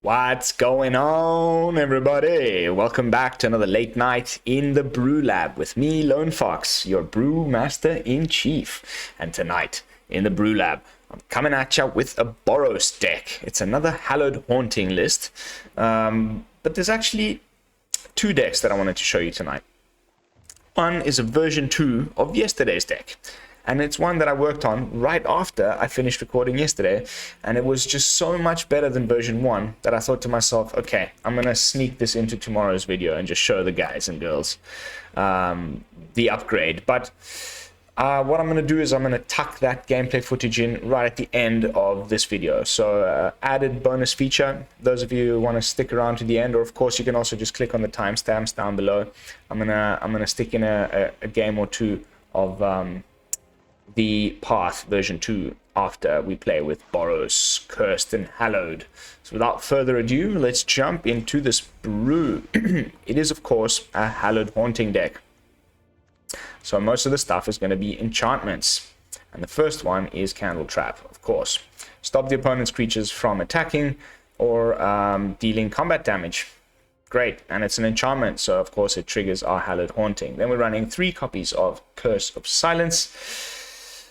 What's going on, everybody? Welcome back to another late night in the BrewLab with me, Lone Fox, your brew master in chief. And tonight in the BrewLab, I'm coming at you with a Boros deck. It's another Hallowed Haunting list, but there's actually two decks that I wanted to show you tonight. One is a version 2 of yesterday's deck. And it's one that I worked on right after I finished recording yesterday. And it was just so much better than version 1 that I thought to myself, okay, I'm going to sneak this into tomorrow's video and just show the guys and girls the upgrade. But what I'm going to do is I'm going to tuck that gameplay footage in right at the end of this video. So added bonus feature, those of you who want to stick around to the end, or of course you can also just click on the timestamps down below. I'm gonna stick in a game or two of the Path version 2 after we play with Boros, Cursed and Hallowed. So without further ado, let's jump into this brew. It is of course a Hallowed Haunting deck. So most of the stuff is going to be enchantments. And the first one is Candletrap, of course. Stop the opponent's creatures from attacking or dealing combat damage. Great, and it's an enchantment, so of course it triggers our Hallowed Haunting. Then we're running 3 copies of Curse of Silence.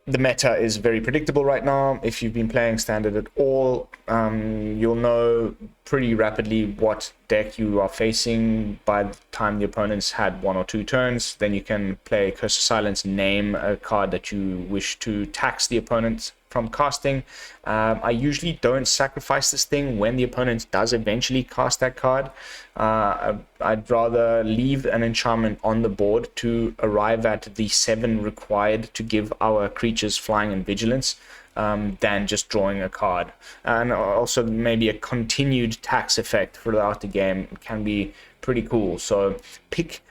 The meta is very predictable right now. If you've been playing Standard at all, you'll know pretty rapidly what deck you are facing by the time the opponent's had 1 or 2 turns. Then you can play Curse of Silence, name a card that you wish to tax the opponent from casting. I usually don't sacrifice this thing when the opponent does eventually cast that card. I'd rather leave an enchantment on the board to arrive at the 7 required to give our creatures flying and vigilance than just drawing a card. And also maybe a continued tax effect throughout the game can be pretty cool. So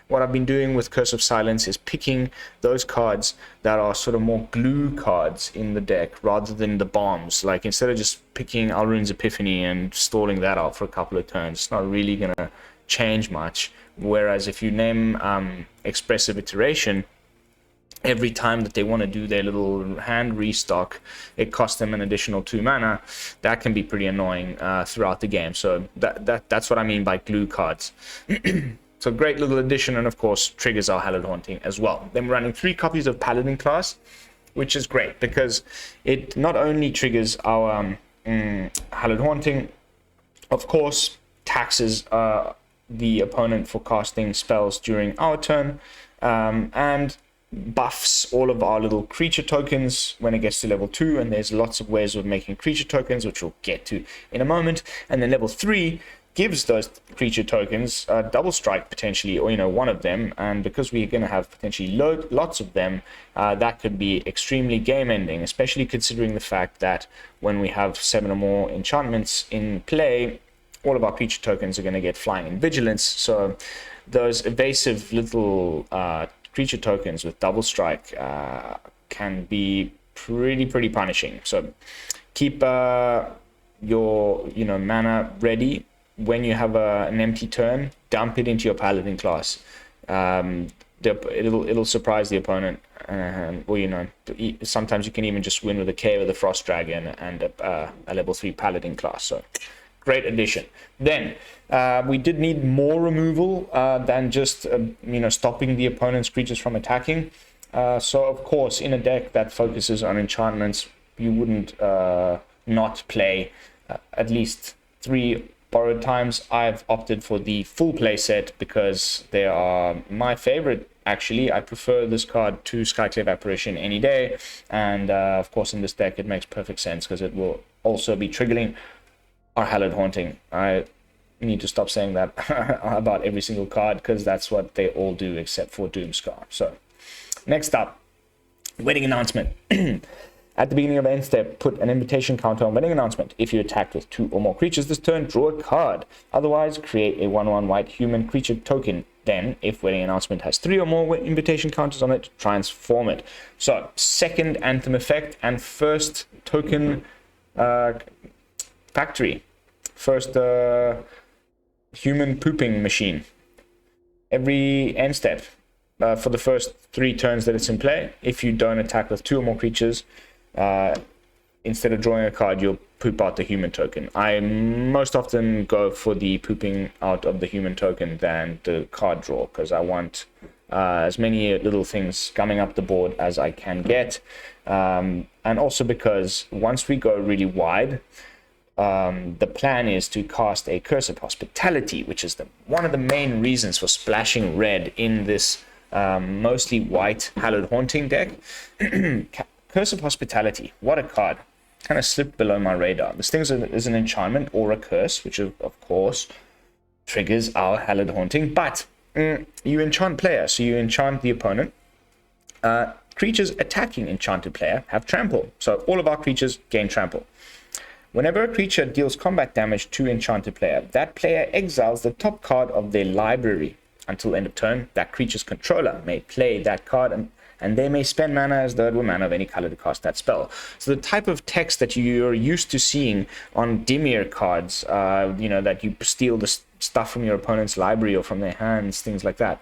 what I've been doing with Curse of Silence is picking those cards that are sort of more glue cards in the deck rather than the bombs. Like instead of just picking Alrund's Epiphany and stalling that out for a couple of turns, it's not really going to change much. Whereas if you name Expressive Iteration, every time that they want to do their little hand restock, it costs them an additional 2 mana. That can be pretty annoying throughout the game. So that's what I mean by glue cards. So great little addition, and of course triggers our Hallowed Haunting as well. Then we're running 3 copies of Paladin Class, which is great because it not only triggers our Hallowed Haunting, of course taxes the opponent for casting spells during our turn, and buffs all of our little creature tokens when it gets to level 2, and there's lots of ways of making creature tokens, which we'll get to in a moment. And then level 3 gives those creature tokens double strike potentially, or one of them, and because we're going to have potentially lots of them, that could be extremely game ending, especially considering the fact that when we have 7 or more enchantments in play, all of our creature tokens are going to get flying and vigilance. So those evasive little creature tokens with double strike can be pretty punishing. So keep your mana ready. When you have an empty turn, dump it into your Paladin Class. It'll surprise the opponent, or sometimes you can even just win with a K with a Frost Dragon and a level 3 Paladin Class. So great addition. Then we did need more removal than just stopping the opponent's creatures from attacking. So of course, in a deck that focuses on enchantments, you wouldn't not play at least 3 borrowed times. I've opted for the full play set because they are my favorite. Actually, I prefer this card to Skyclave Apparition any day, and of course in this deck it makes perfect sense because it will also be triggering our Hallowed Haunting. I need to stop saying that about every single card because that's what they all do except for Doomskar. So next up, wedding announcement. At the beginning of end step, put an invitation counter on wedding announcement. If you attacked with 2 or more creatures this turn, draw a card. Otherwise, create a 1/1 white human creature token. Then, if wedding announcement has 3 or more invitation counters on it, transform it. So, second Anthem effect and first token factory. First human pooping machine. Every end step, for the first 3 turns that it's in play, if you don't attack with 2 or more creatures, instead of drawing a card, you'll poop out the human token. I most often go for the pooping out of the human token than the card draw, because I want as many little things coming up the board as I can get. And also because once we go really wide, the plan is to cast a Curse of Hospitality, which is one of the main reasons for splashing red in this mostly white Hallowed Haunting deck. Curse of Hospitality, what a card. Kind of slipped below my radar. This thing is an enchantment or a curse, which of course triggers our Hallowed Haunting, but you enchant player, so you enchant the opponent. Creatures attacking enchanted player have trample, so all of our creatures gain trample. Whenever a creature deals combat damage to enchanted player, that player exiles the top card of their library. Until end of turn, that creature's controller may play that card, and they may spend mana as though it were mana of any color to cast that spell. So the type of text that you're used to seeing on Dimir cards, that you steal the stuff from your opponent's library or from their hands, things like that.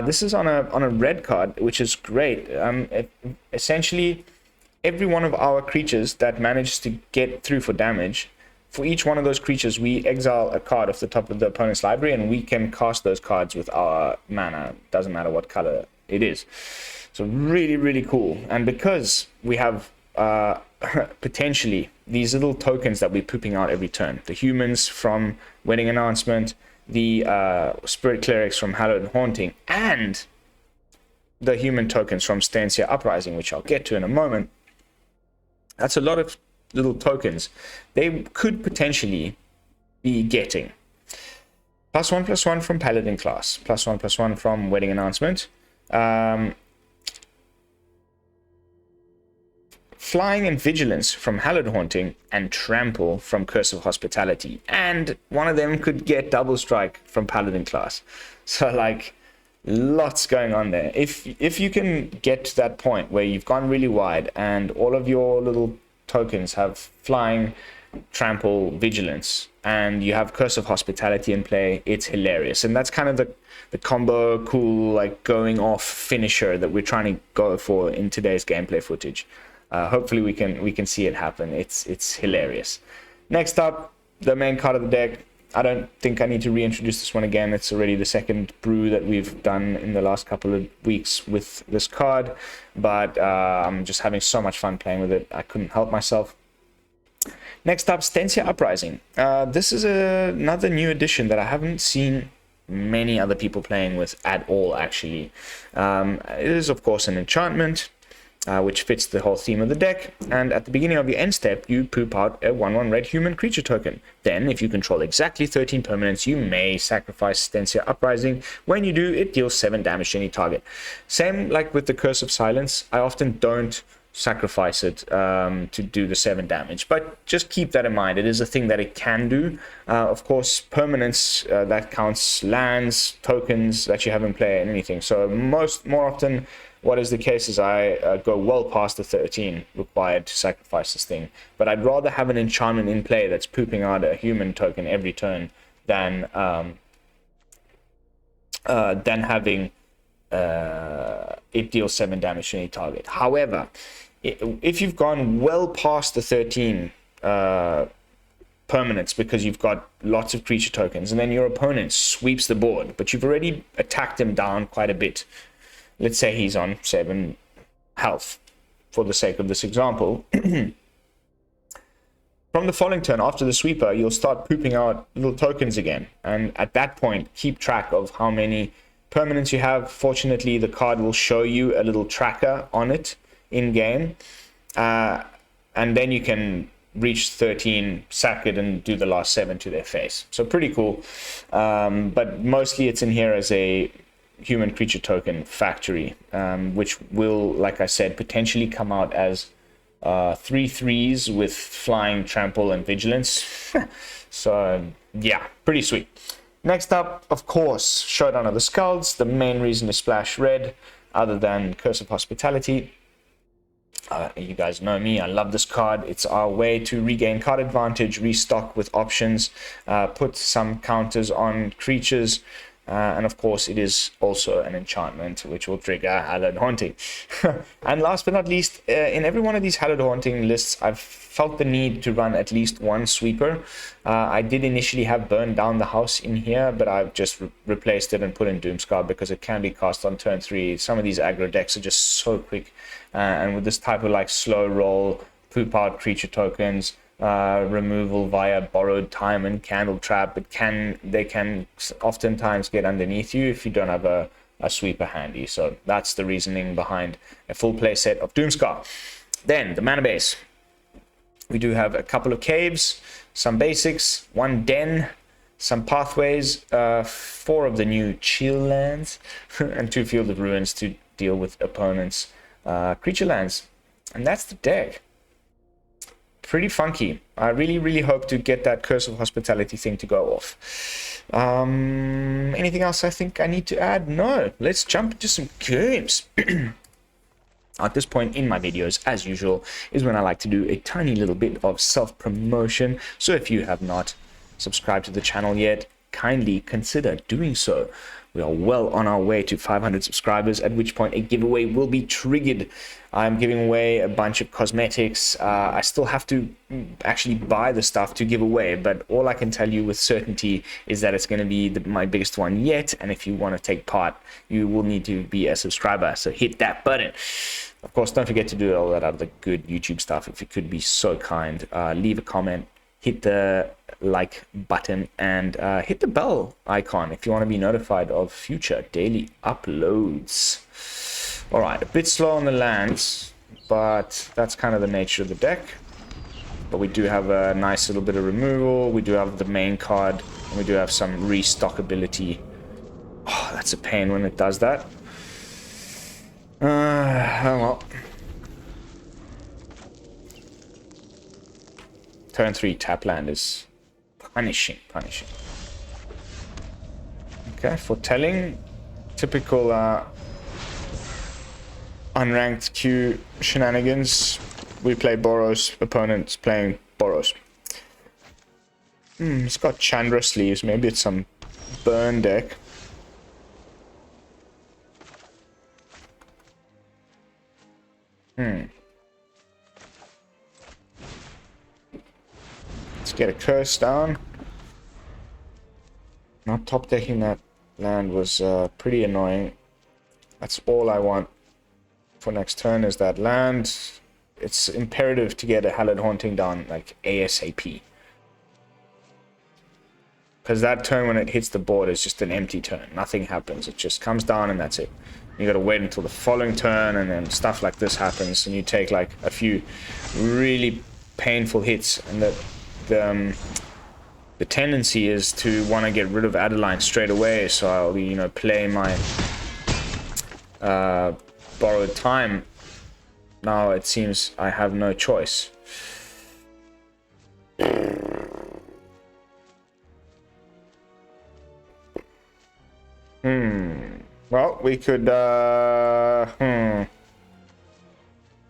This is on a red card, which is great. Essentially, every one of our creatures that manages to get through for damage, for each one of those creatures, we exile a card off the top of the opponent's library, and we can cast those cards with our mana. Doesn't matter what color it is. So really, really cool. And because we have potentially these little tokens that we're pooping out every turn, the humans from Wedding Announcement, the Spirit Clerics from Hallowed Haunting, and the human tokens from Stensia Uprising, which I'll get to in a moment, that's a lot of little tokens they could potentially be getting. +1/+1 from Paladin Class, +1/+1 from Wedding Announcement, Flying and Vigilance from Hallowed Haunting, and Trample from Curse of Hospitality. And one of them could get Double Strike from Paladin Class. So like, lots going on there. If you can get to that point where you've gone really wide and all of your little tokens have Flying, Trample, Vigilance, and you have Curse of Hospitality in play, it's hilarious. And that's kind of the combo cool, like going off finisher that we're trying to go for in today's gameplay footage. Hopefully we can see it happen. It's hilarious. Next up, the main card of the deck. I don't think I need to reintroduce this one again. It's already the second brew that we've done in the last couple of weeks with this card, but I'm just having so much fun playing with it. I couldn't help myself. Next up, Stensia Uprising. This is another new addition that I haven't seen many other people playing with at all, actually. It is, of course, an enchantment, which fits the whole theme of the deck, and at the beginning of your end step, you poop out a 1/1 red human creature token. Then, if you control exactly 13 permanents, you may sacrifice Stensia Uprising. When you do, it deals 7 damage to any target. Same like with the Curse of Silence, I often don't sacrifice it to do the 7 damage, but just keep that in mind. It is a thing that it can do. Of course, permanents, that counts lands, tokens that you have in play, and anything. So more often, what is the case is I go well past the 13 required to sacrifice this thing, but I'd rather have an enchantment in play that's pooping out a human token every turn than having it deals 7 damage to any target. However, if you've gone well past the 13 permanents because you've got lots of creature tokens, and then your opponent sweeps the board, but you've already attacked him down quite a bit. Let's say he's on 7 health, for the sake of this example. From the following turn, after the sweeper, you'll start pooping out little tokens again. And at that point, keep track of how many permanents you have. Fortunately, the card will show you a little tracker on it in-game. And then you can reach 13, sack it, and do the last 7 to their face. So pretty cool. But mostly it's in here as a human creature token factory, which will, like I said, potentially come out as 3/3s with Flying, Trample, and Vigilance. So yeah, pretty sweet. Next up, of course, Showdown of the Skalds. The main reason to splash red, other than Curse of Hospitality. You guys know me, I love this card. It's our way to regain card advantage, restock with options, put some counters on creatures And of course, it is also an enchantment which will trigger Hallowed Haunting. And last but not least, in every one of these Hallowed Haunting lists, I've felt the need to run at least one sweeper. I did initially have Burn Down the House in here, but I've just replaced it and put in Doomskar because it can be cast on turn 3. Some of these aggro decks are just so quick. And with this type of like slow roll, poop out creature tokens, removal via borrowed time and Candletrap, they can oftentimes get underneath you if you don't have a sweeper handy. So that's the reasoning behind a full play set of Doomskar. Then the mana base, we do have a couple of caves, some basics, one den, some pathways, 4 of the new chill lands, and 2 Field of Ruins to deal with opponents' creature lands. And that's the deck. Pretty funky. I really hope to get that Curse of Hospitality thing to go off. Anything else I think I need to add? No. Let's jump into some games. At this point in my videos, as usual, is when I like to do a tiny little bit of self-promotion. So if you have not subscribed to the channel yet, kindly consider doing so. We are well on our way to 500 subscribers, at which point a giveaway will be triggered. I'm giving away a bunch of cosmetics. I still have to actually buy the stuff to give away, but all I can tell you with certainty is that it's going to be my biggest one yet. And if you want to take part, you will need to be a subscriber. So hit that button. Of course, don't forget to do all that other good YouTube stuff. If you could be so kind, leave a comment, hit the like button, and hit the bell icon if you want to be notified of future daily uploads. All right, a bit slow on the lands, but that's kind of the nature of the deck. But we do have a nice little bit of removal. We do have the main card, and we do have some restock ability. Oh, that's a pain when it does that. Oh well. Turn 3 tap land is punishing. Okay, foretelling, typical unranked queue shenanigans. We play Boros, opponents playing Boros. It's got Chandra sleeves, maybe it's some burn deck. Let's get a curse down. Not top decking that land was pretty annoying. That's all I want for next turn is that land. It's imperative to get a Hallowed Haunting down like ASAP. Because that turn when it hits the board is just an empty turn. Nothing happens. It just comes down and that's it. You gotta wait until the following turn and then stuff like this happens and you take like a few really painful hits, and the tendency is to want to get rid of Adeline straight away, so I'll play my borrowed time. Now it seems I have no choice. Well, we could to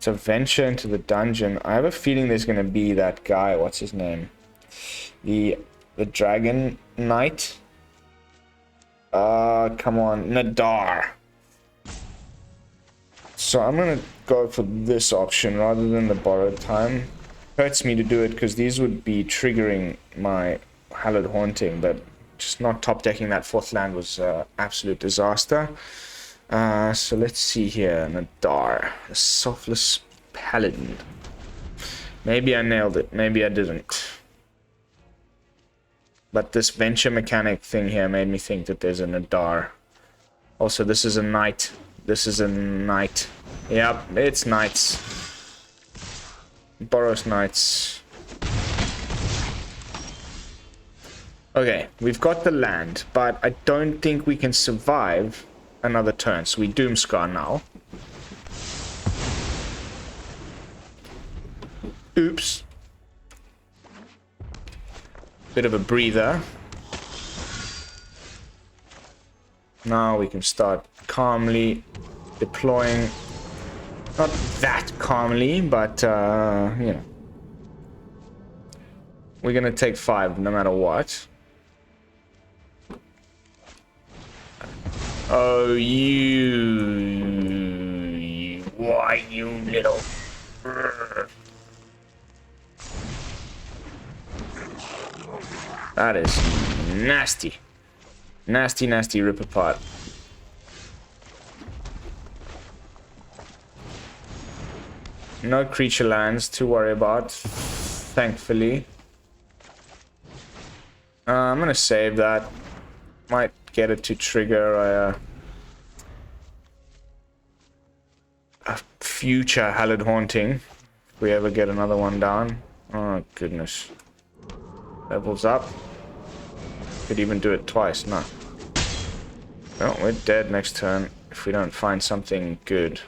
venture into the dungeon. I have a feeling there's gonna be that guy, what's his name? The Dragon Knight. Come on, Nadar. So I'm gonna go for this option rather than the borrowed time. Hurts me to do it because these would be triggering my Hallowed Haunting, but just not top decking that 4th land was absolute disaster. So let's see here. Nadar, a Softless Paladin. Maybe I nailed it, maybe I didn't. But this venture mechanic thing here made me think that there's a Nadar. Also, this is a knight. This is a knight. Yep, it's knights. Boros knights. Okay, we've got the land, but I don't think we can survive another turn. So we Doomskar now. Oops. Bit of a breather. Now we can start calmly deploying. Not that calmly, but you know. We're gonna take 5 no matter what. Oh, you. Why, you little. That is nasty. Nasty, nasty rip apart. No creature lands to worry about, thankfully. I'm gonna save that. Might get it to trigger a future Hallowed Haunting. If we ever get another one down. Oh, goodness. Levels up. Could even do it twice, no. Well, we're dead next turn if we don't find something good.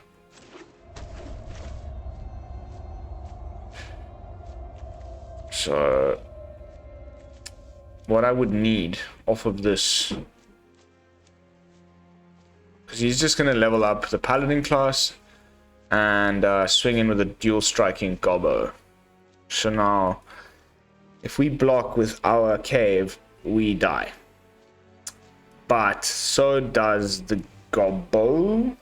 So, what I would need off of this, because he's just going to level up the Paladin Class and swing in with a dual striking gobbo. So now, if we block with our cave, we die. But so does the gobbo.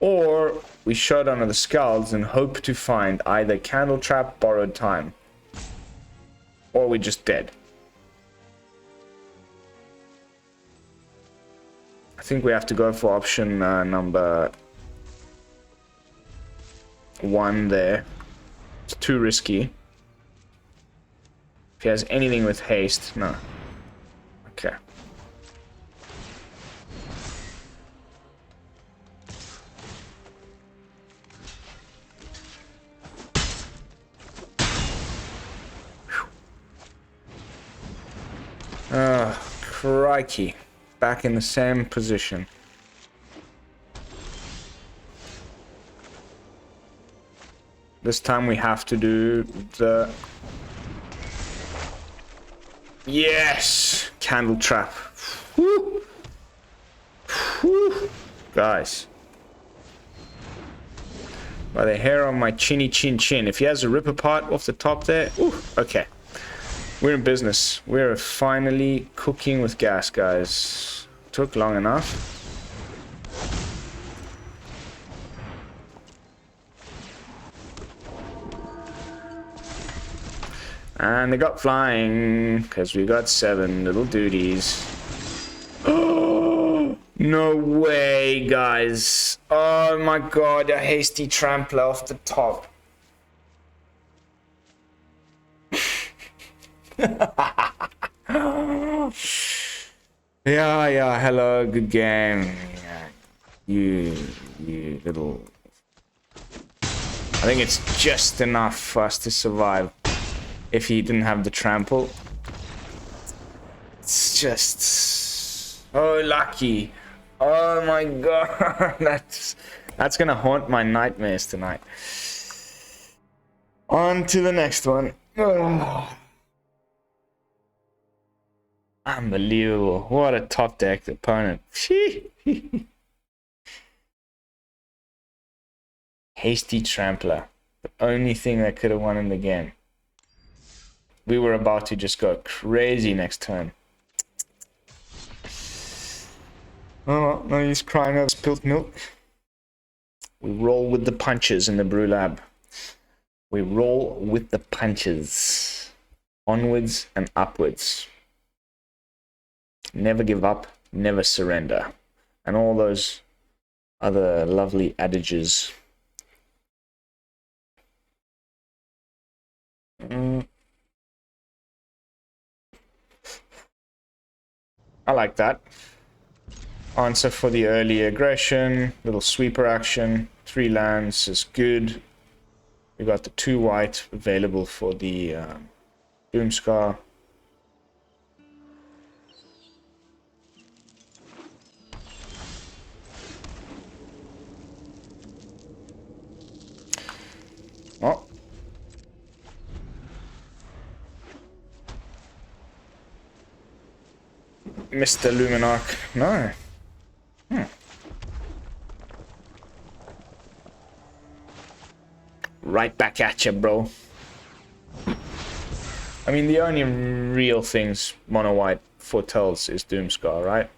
Or we Showdown of the Skalds and hope to find either Candletrap, Borrowed Time, or we're just dead. I think we have to go for option number 1 there. It's too risky. If he has anything with haste, no. Okay. Crikey. Back in the same position. This time we have to do the... Yes! Candletrap. Woo! Woo! Guys. By the hair on my chinny chin chin. If he has a rip apart off the top there... Ooh, okay. We're in business. We're finally cooking with gas, guys. Took long enough. And they got flying, because we got 7 little duties. Oh, no way, guys. Oh my god, a hasty trampler off the top. Yeah, hello, good game. You little... I think it's just enough for us to survive. If he didn't have the trample. It's just... Oh, lucky. Oh my god. That's gonna haunt my nightmares tonight. On to the next one. Oh. Unbelievable. What a top deck opponent. Hasty Trampler. The only thing that could have won in the game. We were about to just go crazy next turn. Oh, no use crying over spilt milk. We roll with the punches in the BrewLab. We roll with the punches. Onwards and upwards. Never give up, never surrender. And all those other lovely adages. I like that. Answer for the early aggression. Little sweeper action. 3 lands is good. We got the 2 white available for the Doomskar. Oh. Mr. Luminarch. No. Right back at you, bro. I mean, the only real things mono white foretells is Doomskar, right?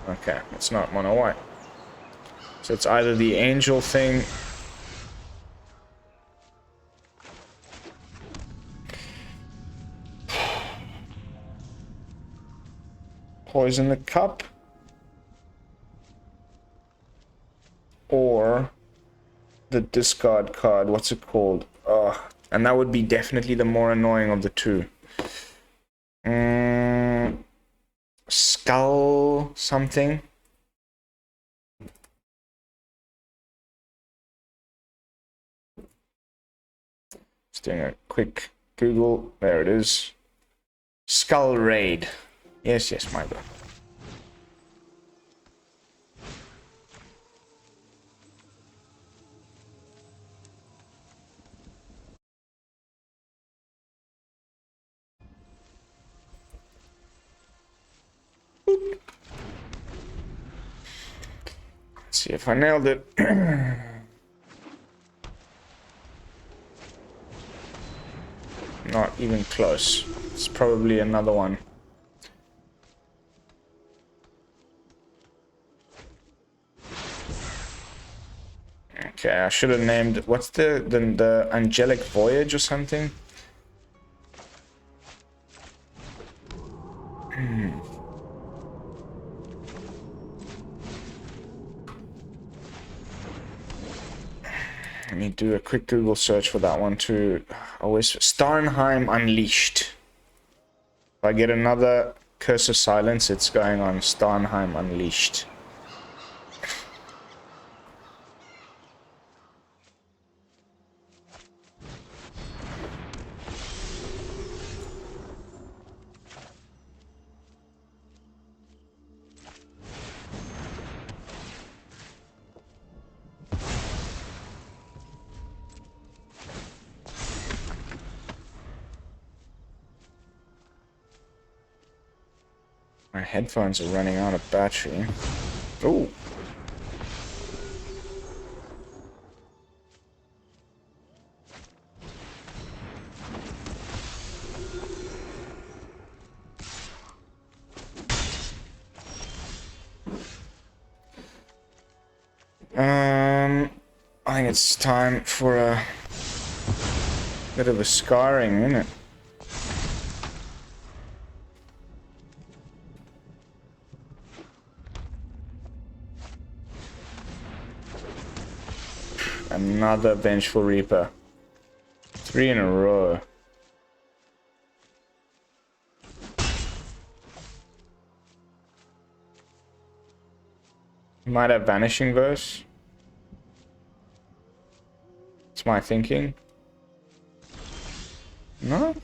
Okay, it's not mono white. So it's either the angel thing. Poison the cup. Or the discard card. What's it called? And that would be definitely the more annoying of the two. Skull something. Just doing a quick Google. There it is. Skull Raid. Yes, yes, my bad. Let's see if I nailed it. Not even close. It's probably another one. Okay, I should have named... What's the Angelic Voyage or something? Let me do a quick Google search for that one too. Always Starnheim Unleashed. If I get another Curse of Silence, it's going on Starnheim Unleashed. My headphones are running out of battery. Oh. I think it's time for a bit of a scarring, isn't it? Another Vengeful Reaper. 3 in a row. Might have Vanishing Verse. It's my thinking. No?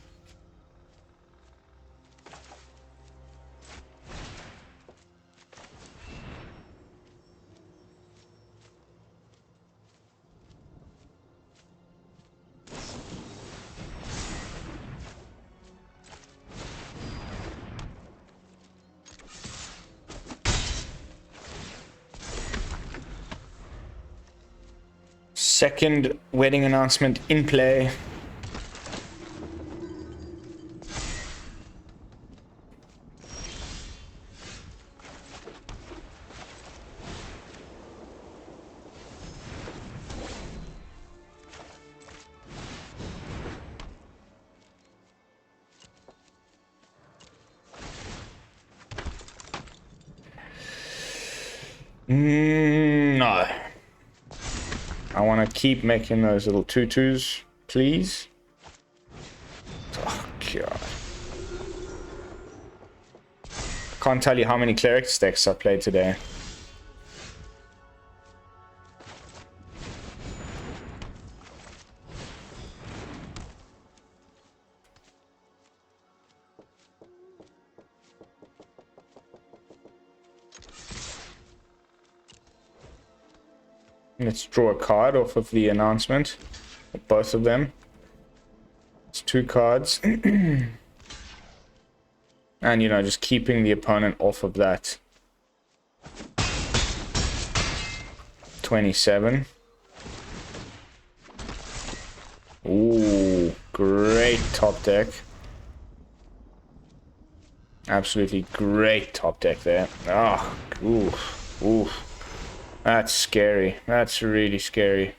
Second wedding announcement in play. No. I want to keep making those little tutus, please. Oh, God. I can't tell you how many cleric decks I played today. Let's draw a card off of the announcement. Both of them. It's 2 cards. And, you know, just keeping the opponent off of that. 27. Ooh, great top deck. Absolutely great top deck there. Oh, oof, oof. That's scary. That's really scary.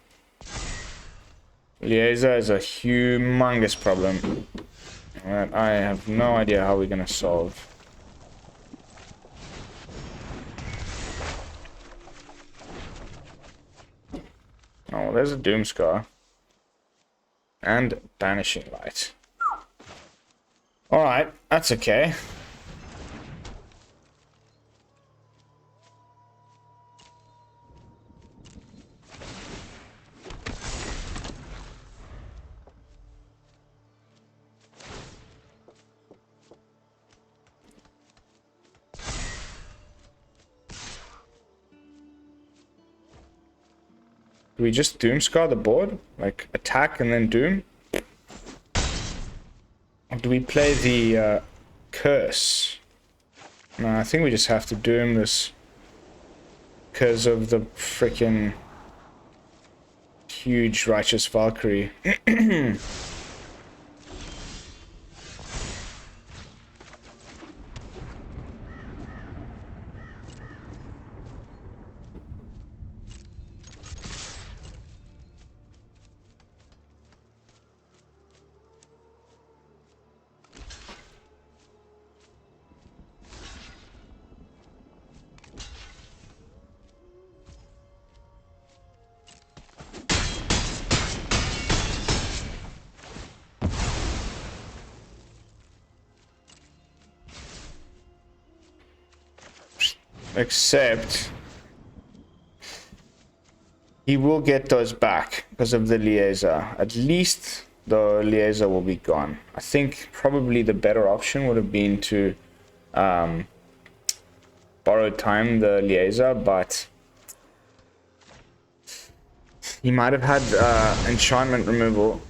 Liaisa is a humongous problem that I have no idea how we're gonna solve. Oh, there's a Doomskar. And Banishing Light. Alright, that's okay. Do we just Doomskar the board? Like, attack and then Doom? Or do we play the Curse? No, I think we just have to Doom this because of the freaking huge Righteous Valkyrie. Except he will get those back because of the Liaisa. At least the Liaisa will be gone. I think probably the better option would have been to borrow time the Liaisa, but he might have had enchantment removal.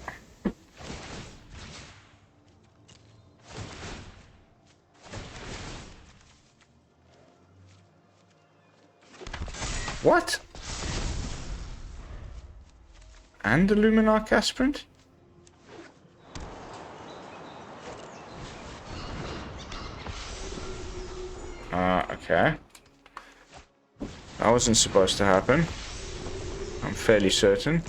What? And the Luminarch Aspirant? Okay. That wasn't supposed to happen. I'm fairly certain.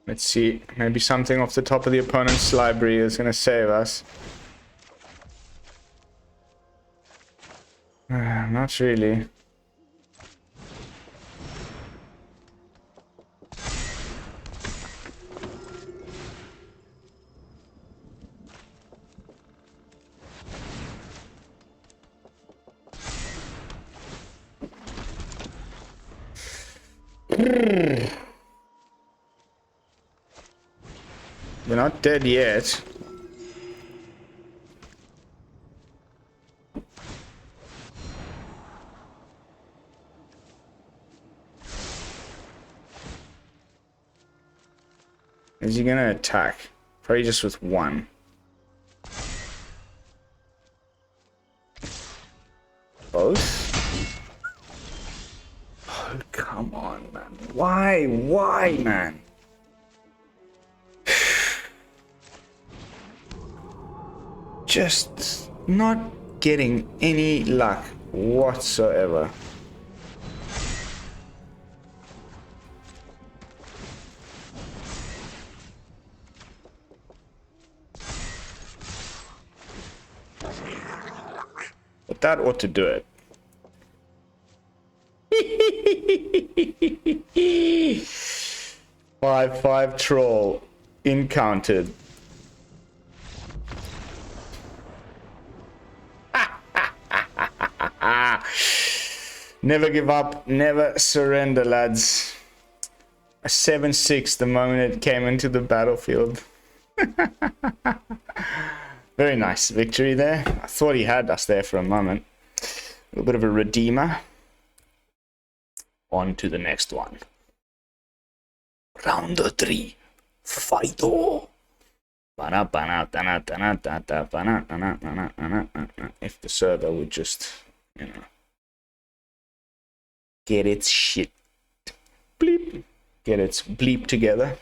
Let's see, maybe something off the top of the opponent's library is going to save us. Not really. We're not dead yet. Is he gonna attack? Probably just with one. Both? Oh, come on, man. Why? Why, man? Just not getting any luck whatsoever. But that ought to do it. 5/5 troll encountered. Never give up, never surrender, lads. A 7-6 the moment it came into the battlefield. Very nice victory there. I thought he had us there for a moment. A little bit of a redeemer. on to the next one. Round 3. Fight all. If the server would just, you know, get its shit bleep, get its bleep together.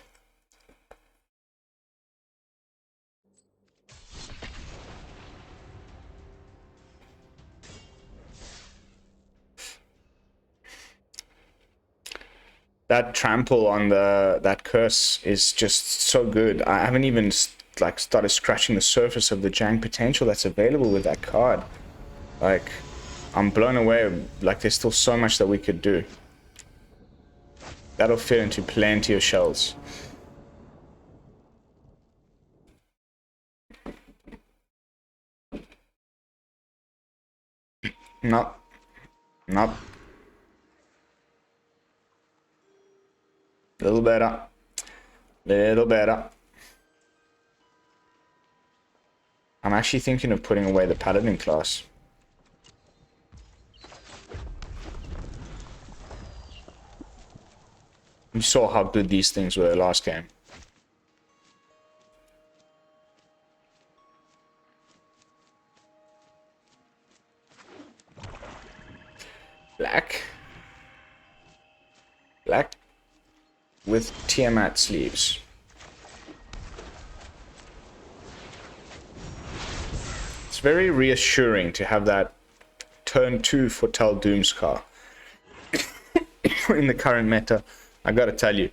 That trample on that curse is just so good. I haven't even like started scratching the surface of the jank potential that's available with that card. Like, I'm blown away. Like, there's still so much that we could do. That'll fit into plenty of shells. Nope. Nope. Little better. Little better. I'm actually thinking of putting away the Paladin Class. You saw how good these things were last game. Black. Black with Tiamat sleeves. It's very reassuring to have that turn 2 foretell Doomskar in the current meta. I gotta tell you.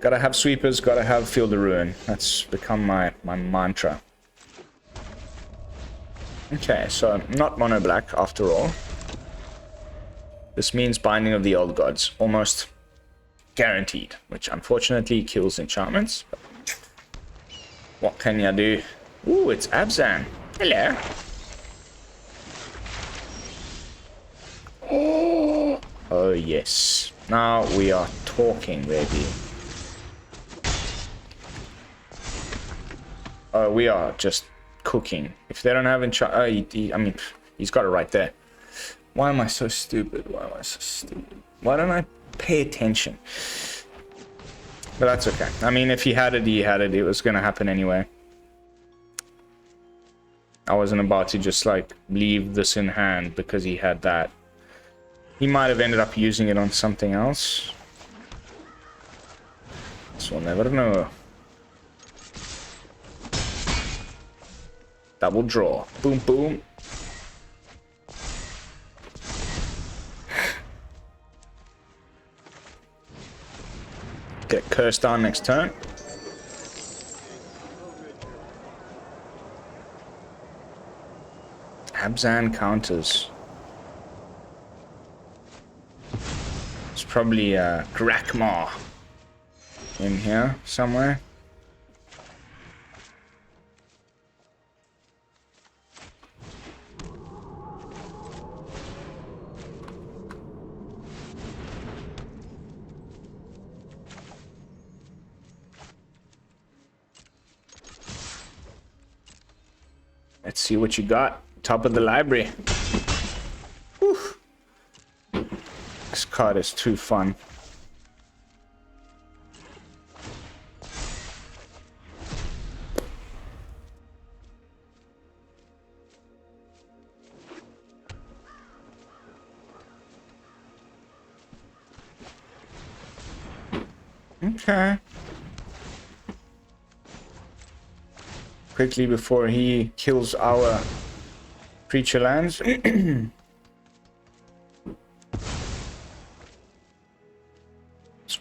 Gotta have sweepers, gotta have Field of Ruin. That's become my mantra. Okay, so not mono black after all. This means Binding of the Old Gods. Almost guaranteed. Which unfortunately kills enchantments. But what can ya do? Ooh, it's Abzan. Hello. Oh yes. Now we are talking, baby. Oh, we are just cooking. If they don't have enchant... I mean, he's got it right there. Why am I so stupid? Why am I so stupid? Why don't I pay attention? But that's okay. I mean, if he had it, he had it. It was going to happen anyway. I wasn't about to just, like, leave this in hand because he had that. He might have ended up using it on something else. So we'll never know. Double draw. Boom, boom. Get cursed down next turn. Abzan counters. It's probably Grakmar in here somewhere. Let's see what you got. Top of the library. Whew. This card is too fun. Okay. Quickly before he kills our creature lands. Let's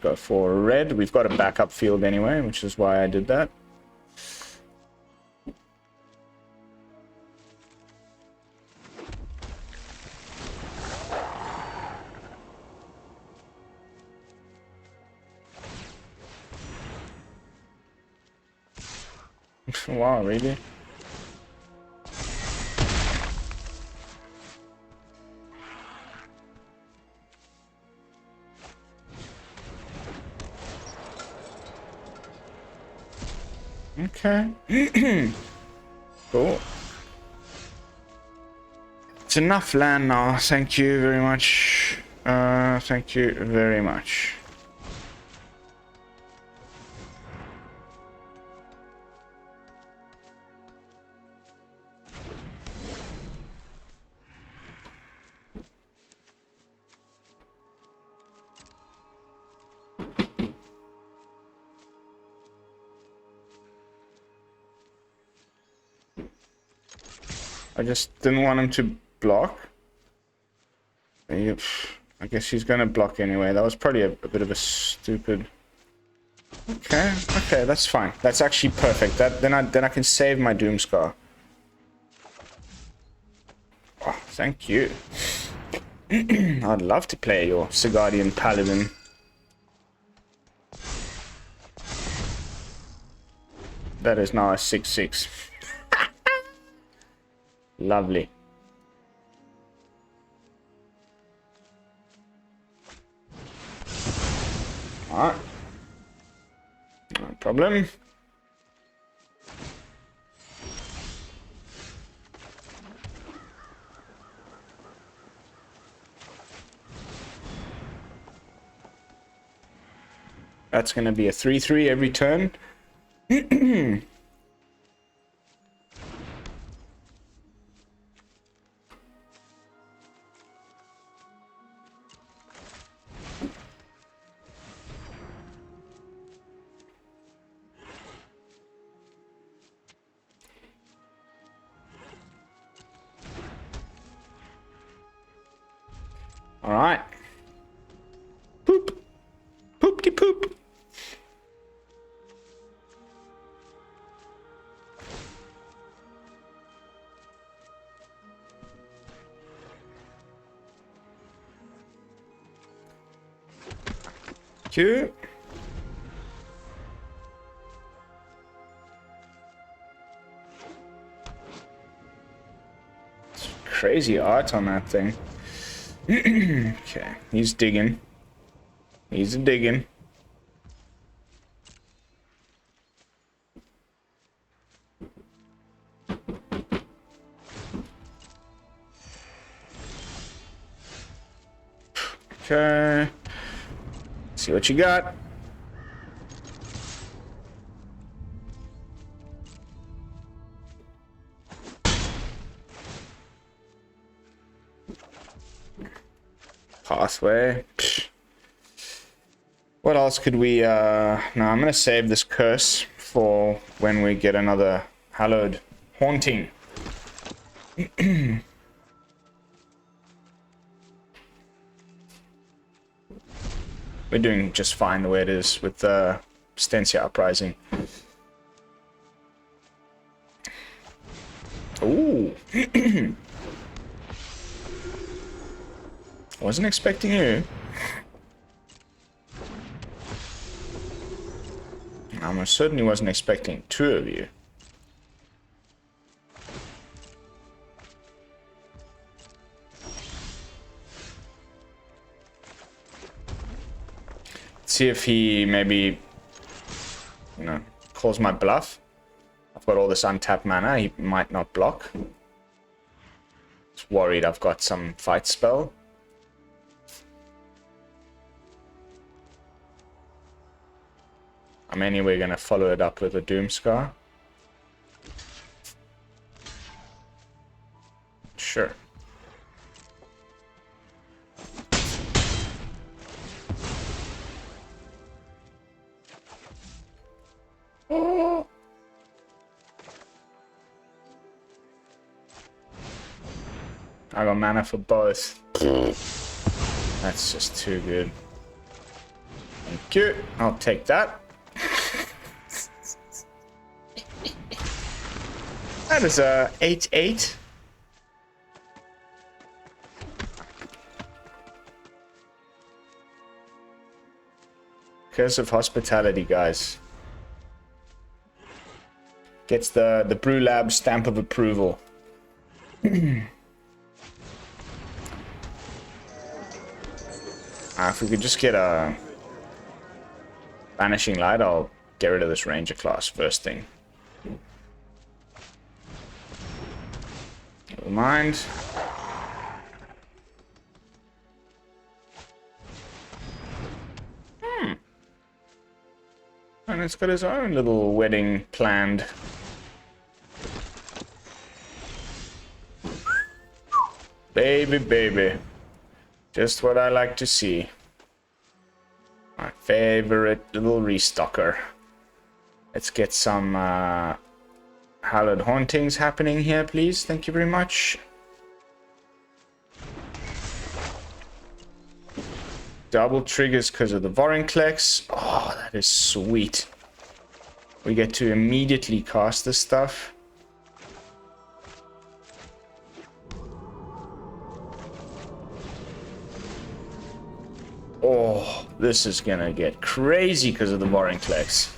go for red. We've got a backup field anyway, which is why I did that. Wow, really? Okay. Cool. It's enough land now. Thank you very much. Thank you very much. I just didn't want him to block. I guess he's gonna block anyway. That was probably a bit of a stupid... Okay, that's fine. That's actually perfect. Then I can save my Doomskar. Oh, thank you. I'd love to play your Sigardian Paladin. That is now a 6/6. Lovely. Alright. No problem. That's going to be a 3/3 every turn. Alright. Poop. Poop-de poop. Cute. It's crazy art on that thing. Okay, he's digging. He's digging. Okay. See what you got. Pathway. Psh. What else could we no, I'm gonna save this curse for when we get another Hallowed Haunting. We're doing just fine the way it is with the Stensia Uprising. Ooh. Wasn't expecting you. I certainly wasn't expecting two of you. Let's see if he maybe, you know, calls my bluff. I've got all this untapped mana. He might not block. Just worried I've got some fight spell. I'm anyway gonna follow it up with a Doomskar. Sure. Oh. I got mana for both. That's just too good. Thank you. I'll take that. That is a 8/8. Curse of Hospitality, guys. Gets the BrewLab stamp of approval. If we could just get a Vanishing Light, I'll get rid of this Ranger class first thing. Never mind. And it's got his own little wedding planned. Baby, baby. Just what I like to see. My favorite little restocker. Let's get some Hallowed Hauntings happening here, please. Thank you very much. Double triggers because of the Vorinclex. Oh, that is sweet. We get to immediately cast this stuff. Oh, this is gonna get crazy because of the Vorinclex.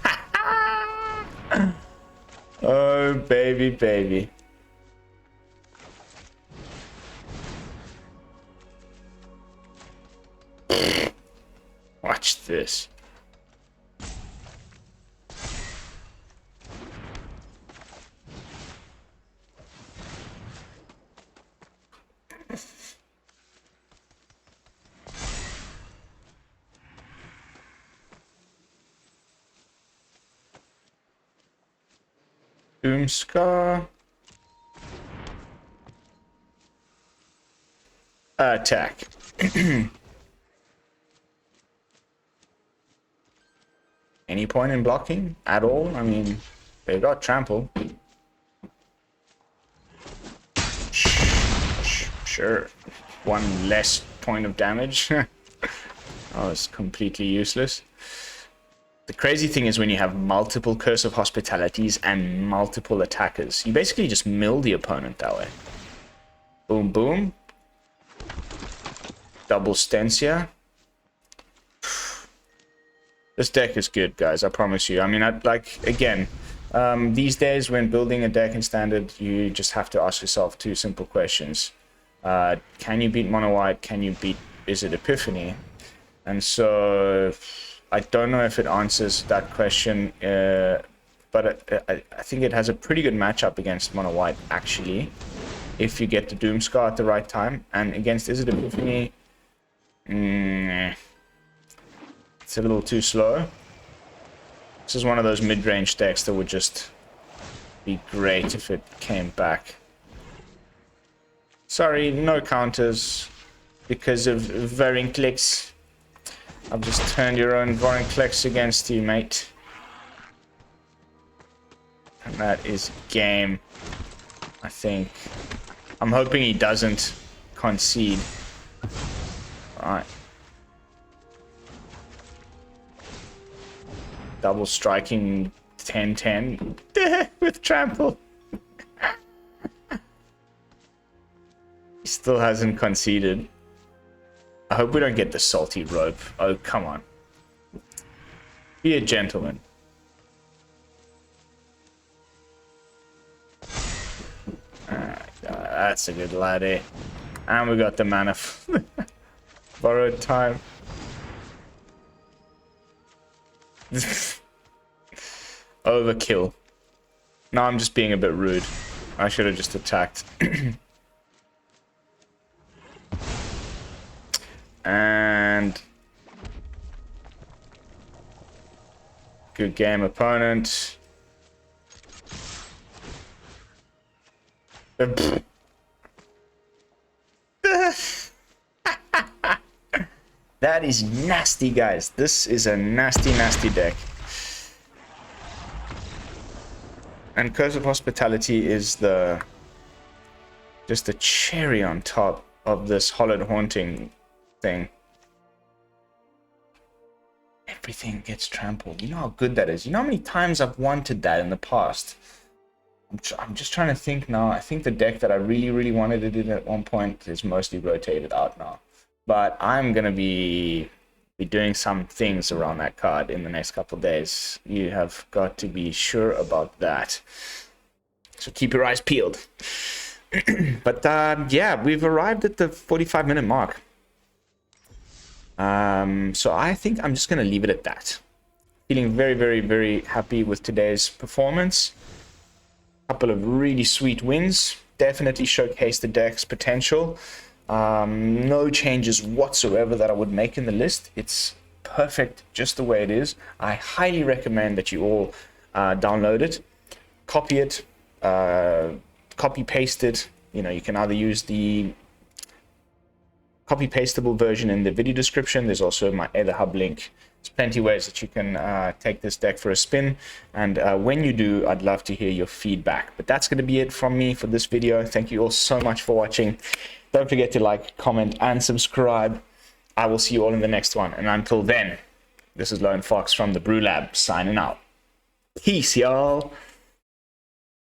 Oh, baby, baby. Watch this. Doomskar. Attack. Any point in blocking at all? I mean, they got trample. Sure. One less point of damage. Oh, it's completely useless. The crazy thing is when you have multiple Curse of Hospitalities and multiple attackers, you basically just mill the opponent that way. Boom, boom. Double Stensia. This deck is good, guys, I promise you. I mean, again, these days when building a deck in Standard, you just have to ask yourself two simple questions. Can you beat Mono White? Can you beat Izzet Epiphany? And so I don't know if it answers that question, but I think it has a pretty good matchup against Mono White, actually, if you get the Doomskar at the right time. And against Izzet Epiphany, it's a little too slow. This is one of those mid-range decks that would just be great if it came back. Sorry, no counters because of Vorinclex. I've just turned your own Vorinclex against you, mate. And that is game, I think. I'm hoping he doesn't concede. Alright. Double striking 10-10 with trample. He still hasn't conceded. I hope we don't get the salty rope. Oh, come on. Be a gentleman. That's a good laddie. And we got the mana. Borrowed time. Overkill. No, I'm just being a bit rude. I should have just attacked. And good game, opponent. That is nasty, guys. This is a nasty, nasty deck. And Curse of Hospitality is just the cherry on top of this Hallowed Haunting thing. Everything gets trampled. You know how good that is. You know how many times I've wanted that in the past. I'm just trying to think now. I think the deck that I really, really wanted to do at one point is mostly rotated out now. But I'm going to be doing some things around that card in the next couple of days. You have got to be sure about that. So keep your eyes peeled. But yeah, we've arrived at the 45-minute mark. So I think I'm just going to leave it at that. Feeling very, very, very happy with today's performance. Couple of really sweet wins. Definitely showcase the deck's potential. No changes whatsoever that I would make in the list. It's perfect just the way it is. I highly recommend that you all download it, copy it, copy paste it. You know, you can either use the copy pastable version in the video description. There's also my Ether Hub link. There's plenty of ways that you can take this deck for a spin, and when you do, I'd love to hear your feedback. But that's going to be it from me for this video. Thank you all so much for watching. Don't forget to like, comment, and subscribe. I will see you all in the next one, and until then, this is Lone Fox from the BrewLab signing out. Peace, y'all.